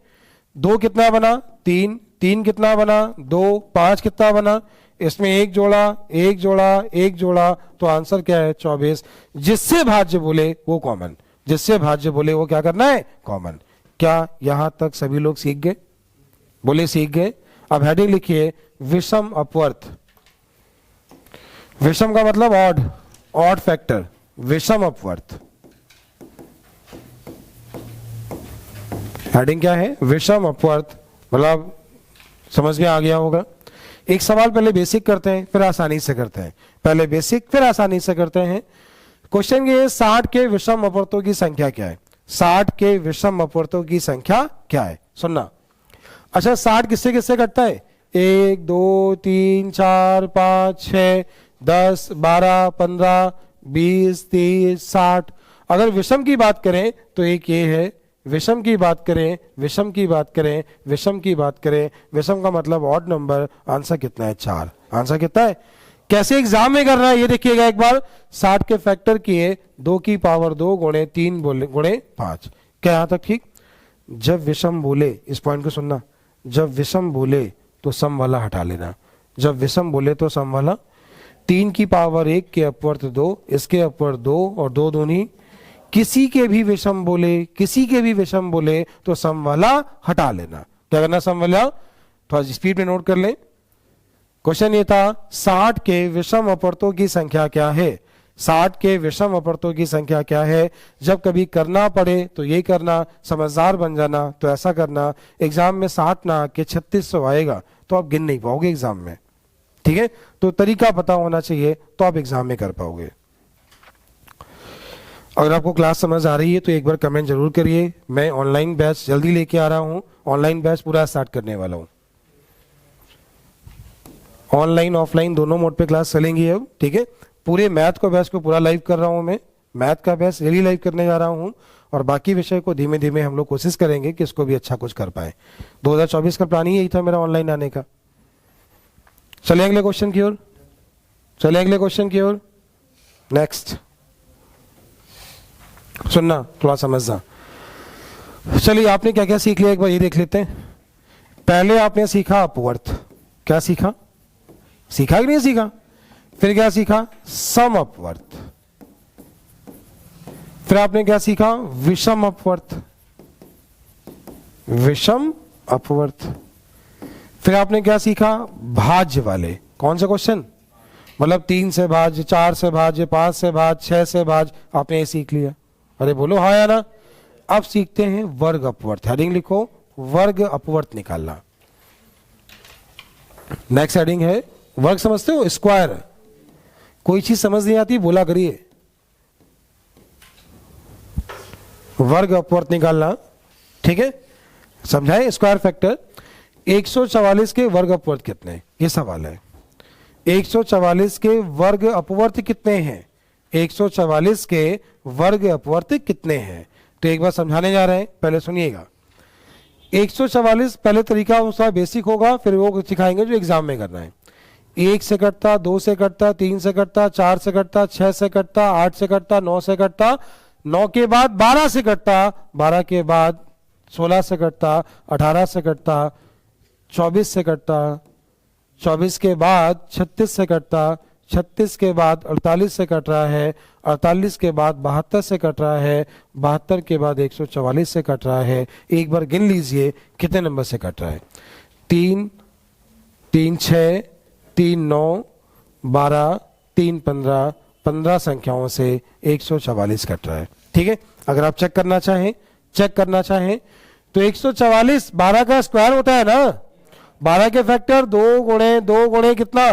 2 कितना बना 3, 3 कितना बना 2, 5 कितना बना, इसमें 1 जोड़ा 1 जोड़ा 1 जोड़ा तो आंसर क्या है 24। जिससे भाज्य बोले वो कॉमन, जिससे भाज्य बोले वो क्या करना है, कॉमन। क्या यहां तक सभी लोग सीख गए, बोले सीख गए। अब हेडिंग लिखिए विषम अपवर्त। विषम का मतलब ऑड, ऑड फैक्टर, विषम अपवर्त। हेडिंग क्या है, विषम अपवर्त, मतलब समझ में आ गया होगा। एक सवाल पहले बेसिक करते हैं फिर आसानी से करते हैं, पहले बेसिक फिर आसानी से करते हैं। क्वेश्चन ये 60 के विषम अपवर्तों की संख्या क्या है, 60 के विषम अपवर्तों की संख्या क्या है, सुनना। अच्छा 60 किससे किससे कटता है, 1 2 3 4 5 6 10 12 15 20 30 60। अगर विषम की बात करें तो एक ये है, विषम की बात करें, विषम की बात करें, विषम की बात करें, विषम का मतलब ऑड नंबर, आंसर कितना है 4। आंसर कितना है, कैसे एग्जाम में करना है ये देखिएगा एक बार। 60 के फैक्टर किए 2 की पावर 2 गुणे 3 गुणे 5। क्या यहां तक ठीक। जब विषम बोले, इस पॉइंट को सुनना, जब विषम बोले तो सम वाला हटा लेना, जब विषम बोले तो सम वाला। 3 की पावर 1 के अपवर्त 2, इसके अपवर्त 2 और 2 दूनी, किसी के भी विषम बोले, किसी के भी विषम बोले तो सम वाला हटा लेना। क्या करना, सम वाला थोड़ा स्पीड में नोट कर लें। क्वेश्चन ये था 60 के विषम अपवर्तों की संख्या क्या है, 60 के विषम अपवर्तों की संख्या क्या है। जब कभी करना पड़े तो ये करना, समझदार बन जाना तो ऐसा करना। एग्जाम में 60 ना के 3600 आएगा तो आप गिन नहीं पाओगे एग्जाम में, ठीक है। तो तरीका पता होना चाहिए तो आप एग्जाम में कर पाओगे। अगर आपको क्लास समझ आ रही है तो एक बार कमेंट जरूर करिए। मैं ऑनलाइन बैच जल्दी लेके आ रहा हूं, ऑनलाइन बैच पूरा स्टार्ट करने वाला हूं। ऑनलाइन ऑफलाइन दोनों मोड पे क्लास चलेंगी अब, ठीक है। पूरे मैथ को बैच को पूरा लाइव कर रहा हूं मैं, मैथ का बैच डेली लाइव करने जा रहा हूं और बाकी विषय को धीमे धीमे हम लोग कोशिश करेंगे कि इसको भी अच्छा कुछ कर पाए। 2024 का प्लान ही यही था मेरा ऑनलाइन आने का। चलिए अगले क्वेश्चन की ओर, चलिए अगले क्वेश्चन की ओर। नेक्स्ट सुनना, थोड़ा समझना। चलिए आपने क्या क्या सीख लिया एक बार ये देख लेते हैं। पहले आपने सीखा अपवर्त, क्या सीखा, सीखा कि नहीं सीखा। फिर क्या सीखा, सम अपवर्त। फिर आपने क्या सीखा, विषम अपवर्त, विषम अपवर्त। फिर आपने क्या सीखा, भाज्य वाले। कौन से क्वेश्चन, मतलब 3 से भाज्य, 4 से भाज्य, 5 से भाज्य, 6 से भाज्य, आपने ये सीख लिया। अरे बोलो हाँ या ना। अब सीखते हैं वर्ग अपवर्त। हेडिंग लिखो वर्ग अपवर्त निकालना। नेक्स्ट हेडिंग है वर्ग, समझते हो, स्क्वायर। कोई चीज समझ नहीं आती बोला करिए। वर्ग अपवर्त निकालना, ठीक है, समझाए। स्क्वायर फैक्टर 144 के वर्ग अपवर्त कितने, ये सवाल है। 144 के वर्ग अपवर्त कितने हैं, 144 के वर्ग अपवर्त कितने हैं। तो एक बार समझाने जा रहे हैं, पहले सुनिएगा। 144 पहले तरीका उसका बेसिक होगा, फिर वो सिखाएंगे जो एग्जाम में करना है। 1 से कटता, 2 से कटता, 3 से कटता, 4 से कटता, 6 से कटता, 8 से कटता, 9 से कटता, 9 के बाद 12 से कटता, 12 के बाद 16 से कटता, 18 से कटता, 24 से कटता, 24 के बाद 36 से कटता, 36 के बाद 48 से कट रहा है, 48 के बाद 72 से कट रहा है, 72 के बाद 144 से कट रहा है। एक बार गिन लीजिए कितने नंबर से कट रहा है। 3, 3 6, 3 9, 12, 3 15, 15 संख्याओं से 144 कट रहा है। ठीक है, अगर आप चेक करना चाहें तो 144 12 का स्क्वायर होता है ना, 12 के फैक्टर 2 गुणे 2 गुणे कितना,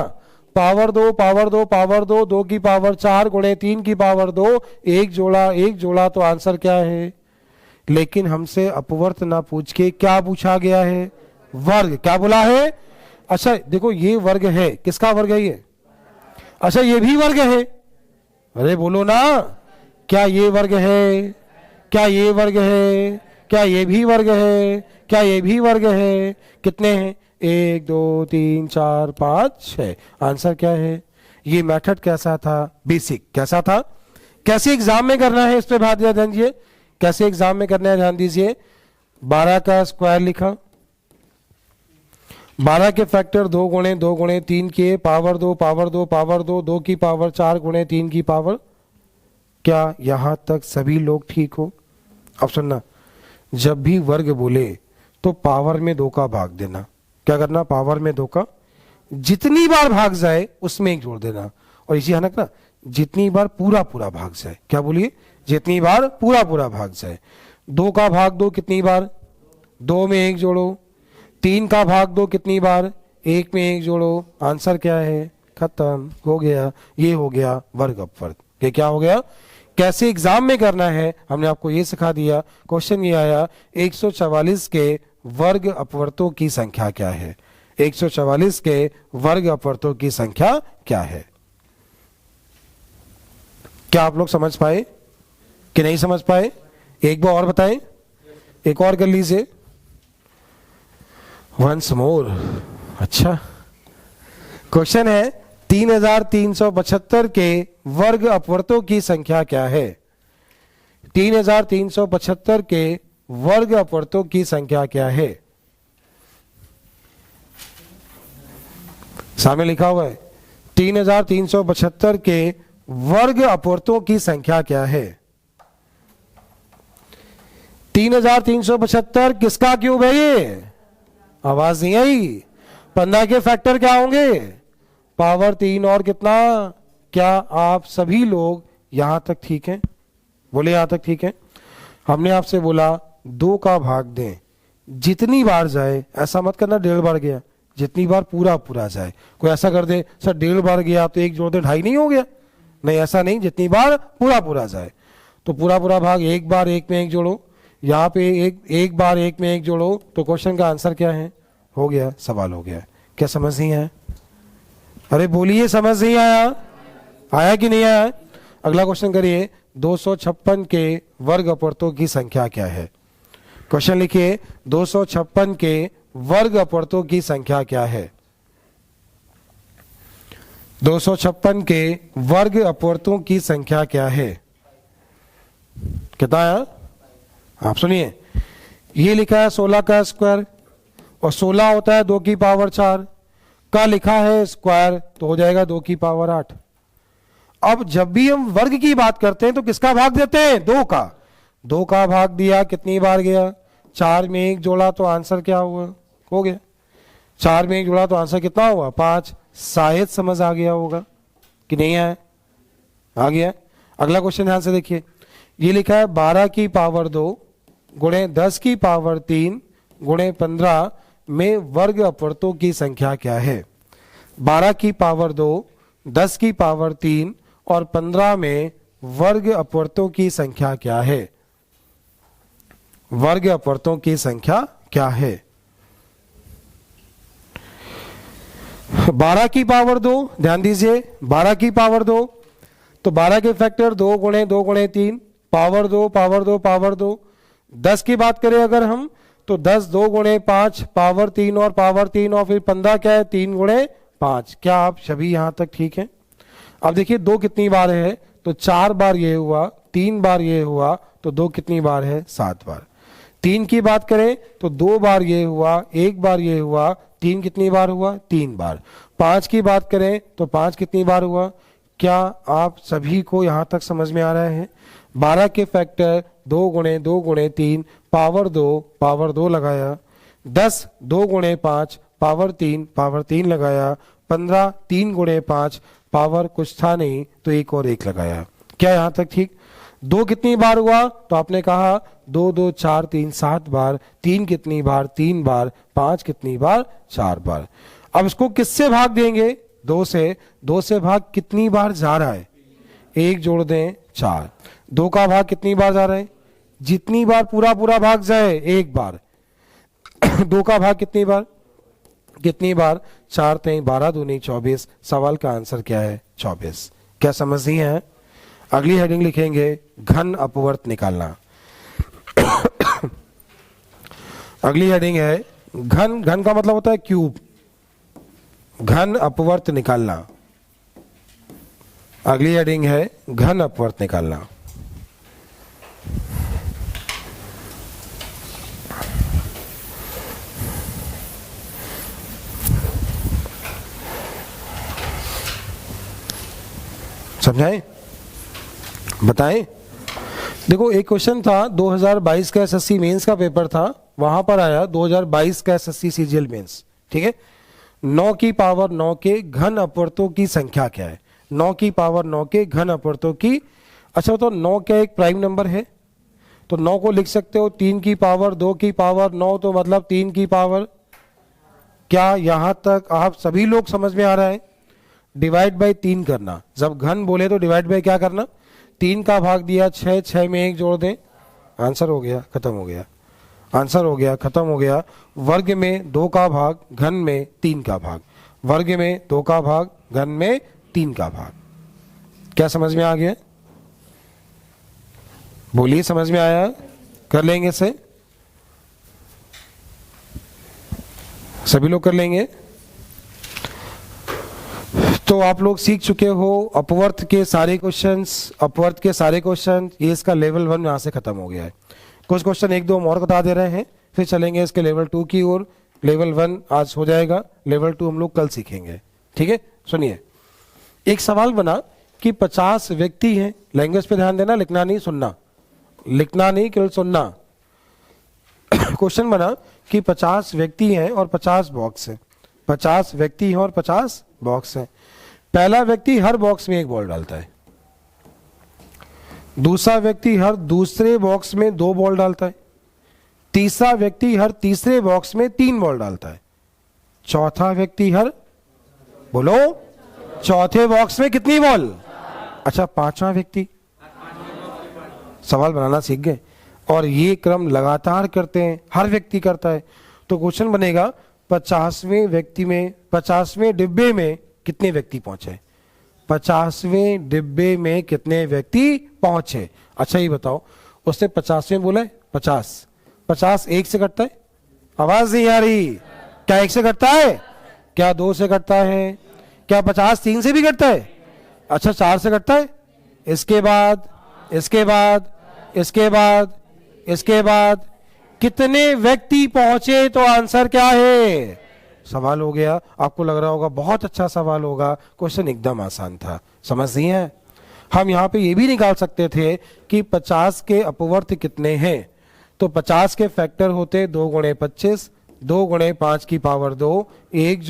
पावर 2 पावर 2 पावर 2, 2 की पावर 4 गुणे 3 की पावर 2, एक जोड़ा, तो आंसर क्या है। लेकिन हमसे अपवर्त ना पूछ के क्या पूछा गया है, वर्ग। क्या बोला है, अच्छा देखो ये वर्ग है, किसका वर्ग है ये, अच्छा ये भी वर्ग है, अरे बोलो ना, क्या ये वर्ग है, क्या ये वर्ग है, क्या ये भी वर्ग है, क्या ये भी वर्ग है, कितने हैं, 1 2 3 4 5 6, आंसर क्या है। ये मेथड कैसा था, बेसिक कैसा था, कैसे एग्जाम में करना है इस पे ध्यान दीजिए, कैसे एग्जाम में करना है ध्यान दीजिए। 12 का स्क्वायर लिखा, 12 के फैक्टर 2 गुणे 3 के, पावर 2 पावर 2 पावर 2, 2 की पावर 4 गुणे 3 की पावर। क्या यहां तक सभी लोग ठीक हो। अब सुनना, जब भी वर्ग बोले तो पावर में 2 का भाग देना, क्या करना, पावर में 2 का, जितनी बार भाग जाए उसमें 1 जोड़ देना, और इसी हनक ना जितनी बार पूरा पूरा भाग जाए, क्या बोलिए, जितनी बार पूरा पूरा भाग जाए। 2 का भाग 2 कितनी बार, 2 में 1 जोड़ो, 3 का भाग 2 कितनी बार, 1 में 1 जोड़ो, आंसर क्या है, खत्म हो गया। ये हो गया वर्ग अपवर्ग। ये क्या हो गया, कैसे एग्जाम में करना है हमने आपको ये सिखा दिया। क्वेश्चन ये आया 144 के वर्ग अपवर्तों की संख्या क्या है, 144 के वर्ग अपवर्तों की संख्या क्या है। क्या आप लोग समझ पाए कि नहीं समझ पाए, एक बार और बताएं, एक और कर लीजिए, वंस मोर। अच्छा, क्वेश्चन है 3375 के वर्ग अपवर्तों की संख्या क्या है। 3375 के वर्ग अपवर्तों की संख्या क्या है, सामने लिखा हुआ है 3375 के वर्ग अपवर्तों की संख्या क्या है। 3375 किसका क्यूब है ये, आवाज नहीं आई। 15 के फैक्टर क्या होंगे, पावर 3 और कितना। क्या आप सभी लोग यहां तक ठीक हैं, बोले यहां तक ठीक है। हमने आपसे बोला 2 का भाग दें, जितनी बार जाए, ऐसा मत करना 1.5 बार गया, जितनी बार पूरा पूरा जाए। कोई ऐसा कर दे सर 1.5 बार गया तो 1 जोड़ दे 2.5 नहीं हो गया, नहीं ऐसा नहीं, जितनी बार पूरा पूरा जाए। तो पूरा पूरा भाग 1 बार 1 में 1 जोड़ो, यहाँ पे एक बार 1 में 1 जोड़ो, तो क्वेश्चन का आंसर क्या है, हो गया, सवाल हो गया। क्या समझ नहीं आया, अरे बोलिए, समझ नहीं आया, आया कि नहीं आया। अगला क्वेश्चन करिए, 256 के वर्ग अपवर्तों की संख्या क्या है। क्वेश्चन लिखिए, 256 के वर्ग अपवर्तों की संख्या क्या है। 256 के वर्ग अपवर्तों की संख्या क्या है, कितना है, आप सुनिए। ये लिखा है 16 का स्क्वायर, और 16 होता है 2 की पावर 4 का, लिखा है स्क्वायर तो हो जाएगा 2 की पावर 8। अब जब भी हम वर्ग की बात करते हैं तो किसका भाग देते हैं, 2 का। 2 का भाग दिया, कितनी बार गया, 4 में 1 जोड़ा तो आंसर क्या हुआ, हो गया। 4 में 1 जोड़ा तो आंसर कितना हुआ, 5। शायद समझ आ गया होगा कि नहीं आया, आ गया। अगला क्वेश्चन ध्यान से देखिए, ये लिखा है 12 की पावर 2 गुणे 10 की पावर 3 गुणे 15 में वर्ग अपवर्तों की संख्या क्या है। 12 की पावर 2, 10 की पावर 3 और 15 में वर्ग अपवर्तों की संख्या क्या है, वर्ग अपवर्तों की संख्या क्या है। 12 की पावर 2, ध्यान दीजिए, 12 की पावर 2, तो 12 के फैक्टर 2 गुणे 3, पावर 2 पावर 2 पावर 2। 10 की बात करें अगर हम तो 10 2 गुणे 5 पावर 3 और पावर 3 और फिर 15 क्या है 3 गुणे 5। क्या आप सभी यहां तक ठीक है? अब देखिए 2 कितनी बार है तो 4 बार ये हुआ, 3 बार ये हुआ तो 2 कितनी बार है 7 बार। 3 की बात करें तो 2 बार ये हुआ, 1 बार ये हुआ, 3 कितनी बार हुआ 3 बार। 5 की बात करें तो 5 कितनी बार हुआ। क्या आप सभी को यहां तक समझ में आ रहा है? 12 के फैक्टर 2 गुणे 3 पावर 2 लगाया। 10 2 गुणे 5 पावर 3 लगाया। 15 3 गुणे 5 पावर कुछ था नहीं तो 1 और 1 लगाया। क्या यहां तक ठीक? 2 कितनी बार हुआ तो आपने कहा 2 2 4 3 7 बार। 3 कितनी बार 3 बार। 5 कितनी बार 4 बार। अब इसको किससे भाग देंगे 2 से। 2 से भाग कितनी बार जा रहा है 1 जोड़ दें 4। 2 का भाग कितनी बार जा रहा है जितनी बार पूरा भाग जाए 1 बार। 2 का भाग कितनी बार 4 3 12 दूनी 24। सवाल का आंसर क्या है 24। क्या समझ नहीं है? अगली हेडिंग लिखेंगे घन अपवर्त निकालना। अगली हेडिंग है घन का मतलब होता है क्यूब। घन अपवर्त निकालना। अगली हेडिंग है घन अपवर्त निकालना। समझाएं? बताएं? देखो एक क्वेश्चन था 2022 का एसएससी मेंस का पेपर था, वहां पर आया 2022 का एसएससी सीजीएल मेंस। ठीक है, 9 की पावर 9 के घन अपवर्तों की संख्या क्या है? 9 की पावर 9 के घन अपवर्तों की। अच्छा तो 9 क्या एक प्राइम नंबर है तो 9 को लिख सकते हो 3 की पावर 2 की पावर 9 तो मतलब 3 की पावर। क्या यहां तक आप सभी लोग समझ में आ रहा है? डिवाइड बाय 3 करना। जब घन बोले तो डिवाइड बाय क्या करना 3 का भाग दिया 6, 6 में 1 जोड़ दें, आंसर हो गया खत्म हो गया। आंसर हो गया खत्म हो गया। वर्ग में 2 का भाग घन में 3 का भाग। वर्ग में 2 का भाग घन में 3 का भाग। क्या समझ में आ गया? बोलिए समझ में आया? कर लेंगे इसे सभी लोग कर लेंगे। तो आप लोग सीख चुके हो अपवर्त के सारे क्वेश्चन। ये इसका लेवल 1 यहां से खत्म हो गया है। कुछ क्वेश्चन 1 2 हम और बता दे रहे हैं, फिर चलेंगे इसके लेवल 2 की ओर। लेवल 1 आज हो जाएगा, लेवल 2 हम लोग कल सीखेंगे। ठीक है, सुनिए। एक सवाल बना कि 50 व्यक्ति हैं, लैंग्वेज पे ध्यान देना, लिखना नहीं सुनना, लिखना नहीं केवल सुनना। क्वेश्चन बना कि 50 व्यक्ति हैं और 50 बॉक्स हैं। 50 व्यक्ति हैं और 50 बॉक्स हैं। पहला व्यक्ति हर बॉक्स में 1 बॉल डालता है। दूसरा व्यक्ति हर दूसरे बॉक्स में 2 बॉल डालता है। तीसरा व्यक्ति हर तीसरे बॉक्स में 3 बॉल डालता है। चौथा व्यक्ति हर बोलो चौथे बॉक्स में कितनी बॉल? अच्छा, पांचवा व्यक्ति। सवाल बनाना सीख गए और ये क्रम लगातार करते हैं, हर व्यक्ति करता है। तो क्वेश्चन बनेगा 50वें व्यक्ति में 50वें डिब्बे में कितने व्यक्ति पहुंचे? 50वें डिब्बे में कितने व्यक्ति पहुंचे? अच्छा ये बताओ, उसने 50वें बोला है 50 50 1 से कटता है? आवाज नहीं आ रही। क्या 1 से कटता है? क्या 2 से कटता है? क्या 50 3 से भी कटता है? अच्छा 4 से कटता है? इसके बाद इसके बाद इसके बाद इसके बाद कितने व्यक्ति पहुंचे? तो आंसर क्या है? सवाल हो गया। आपको लग रहा होगा बहुत अच्छा सवाल होगा, क्वेश्चन एकदम आसान था। समझ नहीं है? हम यहां पे ये भी निकाल सकते थे कि 50 के अपवर्त कितने हैं। तो 50 के फैक्टर होते 2 गुणे 25, 2 गुणे 5 की पावर 2, 1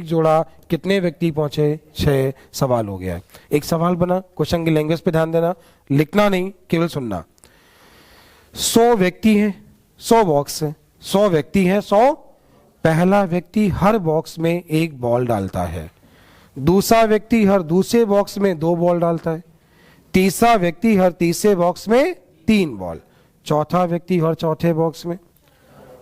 जोड़ा कितने व्यक्ति पहुंचे? 6। सवाल हो गया। एक सवाल बना, क्वेश्चन की लैंग्वेज पे ध्यान देना, लिखना नहीं केवल सुनना। 100 व्यक्ति हैं, 100 बॉक्स है, 100 व्यक्ति हैं, 100। पहला व्यक्ति हर बॉक्स में 1 बॉल डालता है। दूसरा व्यक्ति हर दूसरे बॉक्स में 2 बॉल डालता है। तीसरा व्यक्ति हर तीसरे बॉक्स में 3 बॉल। चौथा व्यक्ति हर चौथे बॉक्स में।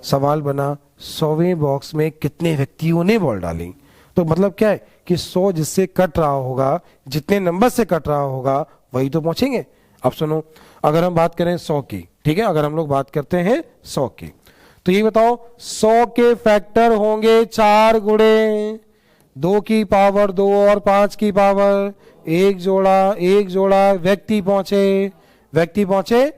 सवाल बना 100वें बॉक्स में कितने व्यक्तियों ने बॉल डाली? तो मतलब क्या है कि 100 जिससे कट रहा होगा, जितने नंबर से कट रहा होगा वही तो पहुंचेंगे। अब सुनो, अगर हम बात करें 100 की, ठीक है, अगर हम लोग बात करते हैं 100 की, तो ये बताओ 100 के फैक्टर होंगे 4 गुणे 2 की पावर 2 और 5 की पावर 1 जोड़ा व्यक्ति पहुंचे।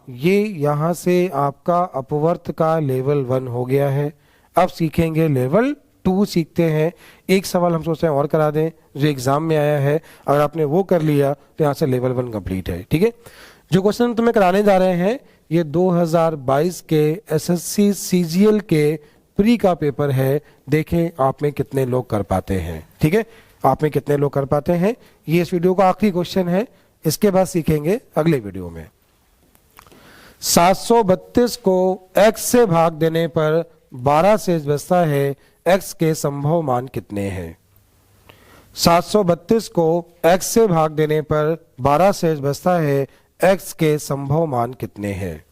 ये यहां से आपका अपवर्त का लेवल 1 हो गया है। अब सीखेंगे लेवल 2 सीखते हैं। एक सवाल हम सोचते हैं और करा दें जो एग्जाम में आया है, अगर आपने वो कर लिया तो यहाँ से लेवल 1 कंप्लीट है। ठीक है, जो क्वेश्चन तुम्हें कराने जा रहे हैं ये 2022 के एसएससी सीजीएल के प्री का पेपर है। देखें आप में कितने लोग कर पाते हैं। ठीक है, आप में कितने लोग कर पाते हैं। ये इस वीडियो का आखिरी क्वेश्चन है, इसके बाद सीखेंगे अगले वीडियो में। 732 को x से भाग देने पर 12 शेष बचता है, x के संभव मान कितने हैं। 732 को x से भाग देने पर 12 शेष बचता है, x के संभव मान कितने हैं।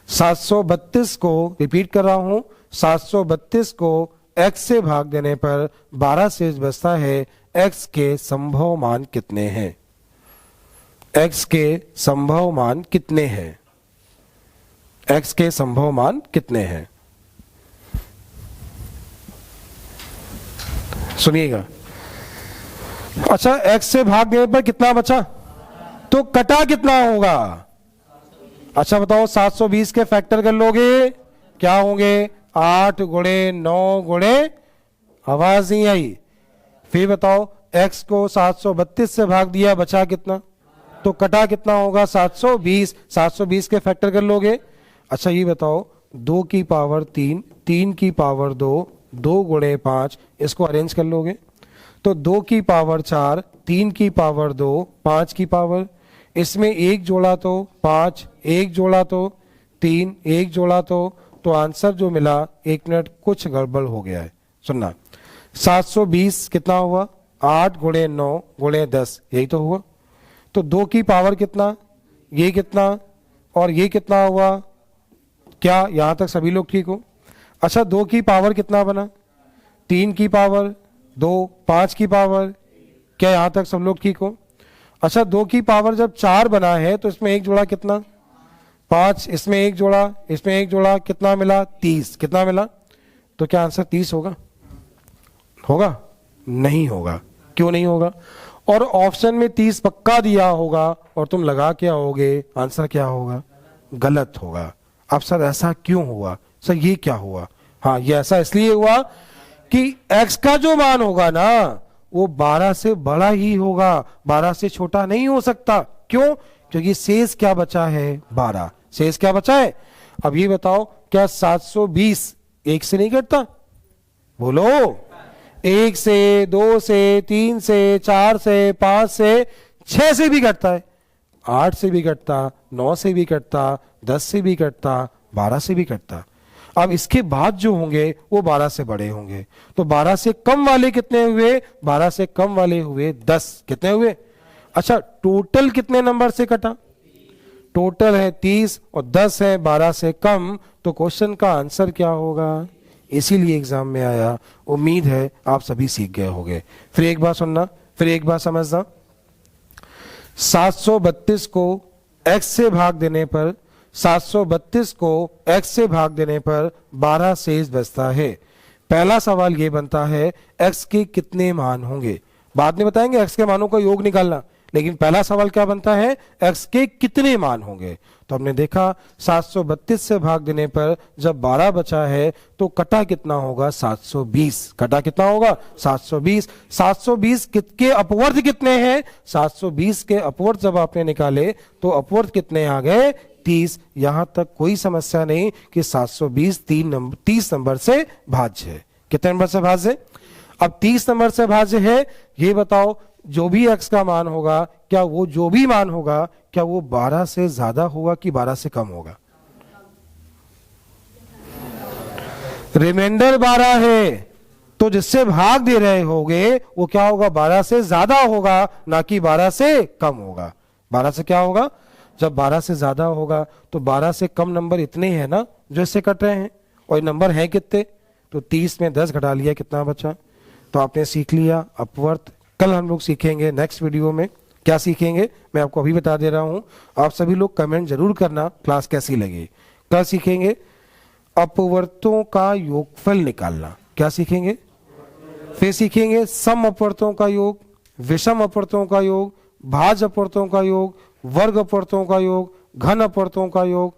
732 को रिपीट कर रहा हूं, 732 को x से भाग देने पर 12 शेष बचता है, x के संभव मान कितने हैं। x के संभव मान कितने हैं, x के संभव मान कितने हैं। सुनिएगा, अच्छा x से भाग देने पर कितना बचा, तो कटा कितना होगा। अच्छा बताओ 720 के फैक्टर कर लोगे, क्या होंगे 8 गुणे 9 गुणे, आवाज नहीं आई। फिर बताओ x को 732 से भाग दिया, बचा कितना, तो कटा कितना होगा 720। 720 के फैक्टर कर लोगे। अच्छा ये बताओ 2 की पावर 3, 3 की पावर 2, 2 गुणे 5, इसको अरेंज कर लोगे तो 2 की पावर 4, 3 की पावर 2, 5 की पावर, इसमें 1 जोड़ा तो 5, 1 जोड़ा तो 3, 1 जोड़ा तो आंसर जो मिला, 1 मिनट कुछ गड़बड़ हो गया है, सुनना। 720 कितना हुआ, 8 गुणे 9 गुणे 10, यही तो हुआ। तो 2 की पावर कितना, ये कितना और ये कितना हुआ, क्या यहां तक सभी लोग ठीक हो। अच्छा 2 की पावर कितना बना, 3 की पावर 2, 5 की पावर, क्या यहां तक सब लोग ठीक हो। अच्छा 2 की पावर जब 4 बना है तो इसमें 1 जोड़ा कितना 5, इसमें 1 जोड़ा, इसमें 1 जोड़ा, कितना मिला 30, कितना मिला, तो क्या आंसर 30 होगा, होगा नहीं होगा। क्यों नहीं होगा, और ऑप्शन में 30 पक्का दिया होगा और तुम लगा के आओगे, आंसर क्या होगा, गलत होगा। अब सर ऐसा क्यों हुआ, सर ये क्या हुआ, हाँ ये ऐसा इसलिए हुआ कि x का जो मान होगा ना वो 12 से बड़ा ही होगा, 12 से छोटा नहीं हो सकता। क्यों, क्योंकि शेष क्या बचा है 12, शेष क्या बचा है। अब ये बताओ क्या 720 1 से नहीं कटता, बोलो 1 से, 2 से, 3 से, 4 से, 5 से, 6 से भी कटता है, 8 से भी कटता, 9 से भी कटता, 10 से भी कटता, 12 से भी कटता। अब इसके बाद जो होंगे वो 12 से बड़े होंगे, तो 12 से कम वाले कितने हुए, 12 से कम वाले हुए 10, कितने हुए। अच्छा टोटल कितने नंबर से कटा, टोटल है 30 और 10 है 12 से कम, तो क्वेश्चन का आंसर क्या होगा, इसीलिए एग्जाम में आया। उम्मीद है आप सभी सीख गए होंगे। फिर एक बार सुनना, फिर एक बार समझना। 732 को x से भाग देने पर, 732 को x से भाग देने पर 12 शेष बचता है। पहला सवाल ये बनता है x के कितने मान होंगे, बाद में बताएंगे x के मानों का योग निकालना, लेकिन पहला सवाल क्या बनता है x के कितने मान होंगे। तो हमने देखा 732 से भाग देने पर जब 12 बचा है तो कटा कितना होगा 720, कटा कितना होगा 720। 720 के अपवर्त कितने हैं, 720 के अपवर्त जब आपने निकाले तो अपवर्त कितने आ गए 30। यहां तक कोई समस्या नहीं कि 720 30 नंबर से भाज्य है। कितने नंबर से भाज्य है, अब 30 नंबर से भाज्य है। ये बताओ जो भी x का मान होगा, क्या वो जो भी मान होगा क्या वो 12 से ज्यादा होगा कि 12 से कम होगा। रिमाइंडर 12 है तो जिससे भाग दे रहे होगे वो क्या होगा 12 से ज्यादा होगा, ना कि 12 से कम होगा। 12 से क्या होगा, जब 12 से ज्यादा होगा तो 12 से कम नंबर इतने हैं ना जो इससे कट रहे हैं, और नंबर हैं कितने, तो 30 में 10 घटा लिया कितना बचा। तो आपने सीख लिया अपवर्त। कल हम लोग सीखेंगे नेक्स्ट वीडियो में क्या सीखेंगे मैं आपको अभी बता दे रहा हूं। आप सभी लोग कमेंट जरूर करना क्लास कैसी लगी। क्या सीखेंगे? अपवर्तों का योगफल निकालना। क्या सीखेंगे? फिर सीखेंगे सम अपवर्तों का योग, विषम अपवर्तों का योग, भाज्य अपवर्तों का योग, वर्ग अपवर्तों का योग, घन अपवर्तों का योग,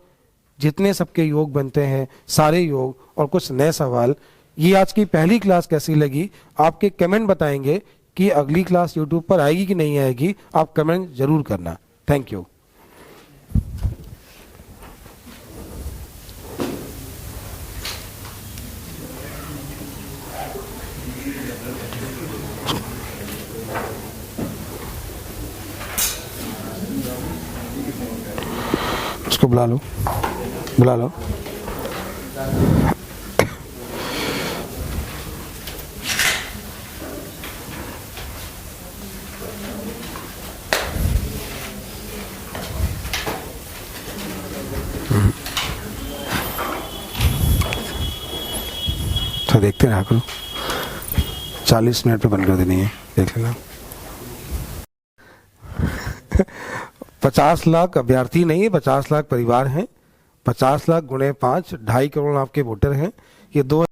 जितने सबके योग बनते हैं सारे योग, और कुछ नए सवाल। ये आज की पहली क्लास कैसी लगी आपके कमेंट बताएंगे कि अगली क्लास यूट्यूब पर आएगी कि नहीं आएगी। आप कमेंट जरूर करना। Thank you. उसको बुला लो, बुला लो। तो देखते रहा करो, 40 मिनट पे बंद कर देनी है, देख लेना। 50 लाख अभ्यर्थी नहीं है, 50 लाख परिवार हैं। 50 लाख गुणे 5, 2.5 करोड़ आपके वोटर हैं। ये दो